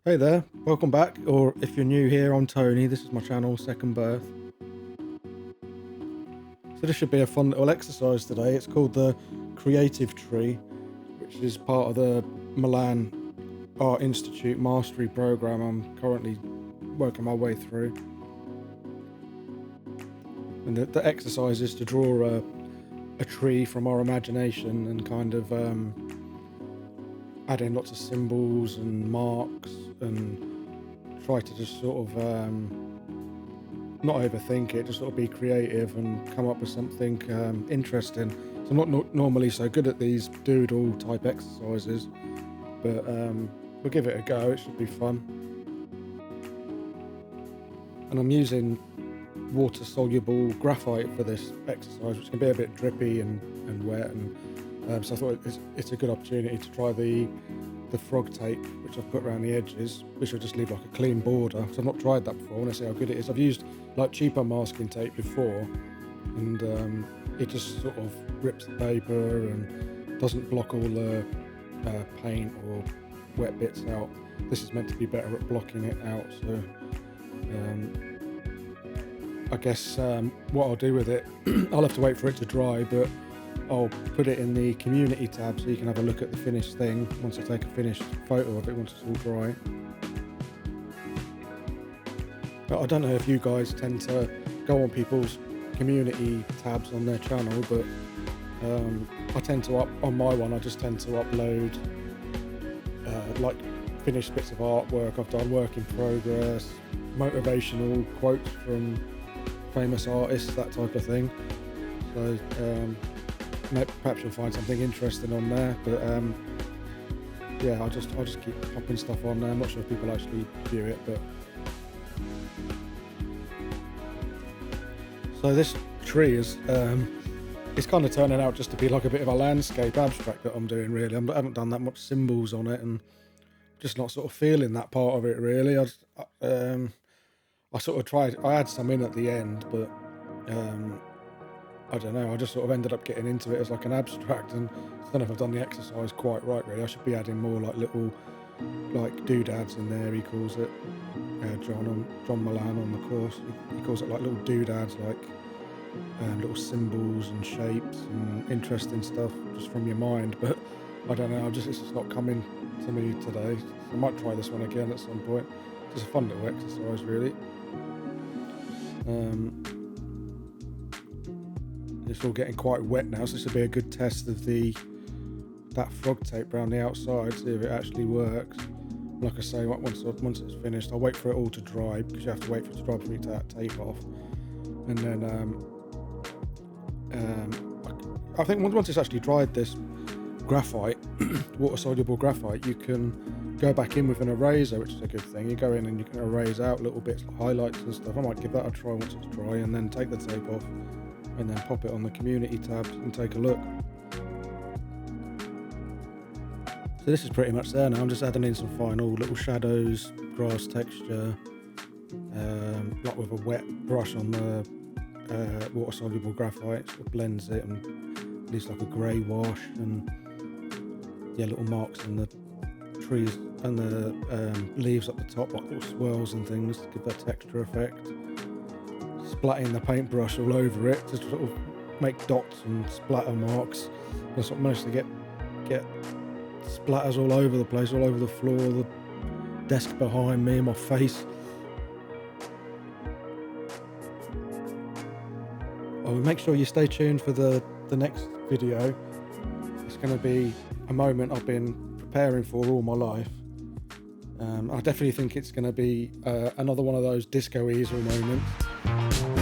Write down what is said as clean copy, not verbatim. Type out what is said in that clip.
Hey there, welcome back, or if you're new here, I'm Tony. This is my channel, Second Birth. So this should be a fun little exercise today. It's called the Creative Tree, which is part of the Milan Art Mastery Program I'm currently working my way through. And the exercise is to draw a tree from our imagination and kind of add in lots of symbols and marks and try to just sort of not overthink it, just sort of be creative and come up with something interesting. So I'm not normally so good at these doodle type exercises, but we'll give it a go. It should be fun. And I'm using water soluble graphite for this exercise, which can be a bit drippy and wet, and so I thought it's a good opportunity to try the frog tape, which I've put around the edges, which will just leave like a clean border. So I've not tried that before. I want to see how good it is. I've used like cheaper masking tape before, and it just sort of rips the paper and doesn't block all the paint or wet bits out. This is meant to be better at blocking it out, so I guess what I'll do with it, I'll have to wait for it to dry, but I'll put it in the community tab so you can have a look at the finished thing once I take a finished photo of it once it's all dry. But I don't know if you guys tend to go on people's community tabs on their channel, but I tend to on my one I just tend to upload like finished bits of artwork I've done, work in progress, motivational quotes from famous artists, that type of thing. So perhaps you'll find something interesting on there, but yeah, I'll just keep popping stuff on there. I'm not sure if people actually view it, but so this tree is it's kind of turning out just to be like a bit of a landscape abstract that I'm doing, really. I haven't done that much symbols on it, and just not sort of feeling that part of it, really. I sort of tried, I had some in at the end, but I don't know, I just sort of ended up getting into it as like an abstract, and I don't know if I've done the exercise quite right, really. I should be adding more like little like doodads in there, he calls it. John Milan on the course, he calls it like little doodads, like little symbols and shapes and interesting stuff just from your mind. But I don't know, it's just not coming to me today. So I might try this one again at some point. Just a fun little exercise, really. It's all getting quite wet now, so this will be a good test of that frog tape around the outside, see if it actually works. Like I say, once it's finished, I'll wait for it all to dry, because you have to wait for it to dry before you take that tape off. And then I think once it's actually dried, this graphite, water soluble graphite, you can go back in with an eraser, which is a good thing. You go in and you can erase out little bits like highlights and stuff. I might give that a try once it's dry, and then take the tape off and then pop it on the community tab and take a look. So this is pretty much there now. I'm just adding in some final little shadows, grass texture, like with a wet brush on the water soluble graphite. Sort of blends it and leaves like a grey wash, and yeah, little marks in the trees and the leaves at the top, like little swirls and things to give that texture effect. Splatting the paintbrush all over it to sort of make dots and splatter marks. I sort of managed to get splatters all over the place, all over the floor, the desk behind me, my face. Oh, make sure you stay tuned for the next video. It's going to be a moment I've been preparing for all my life. I definitely think it's going to be another one of those disco easel moments.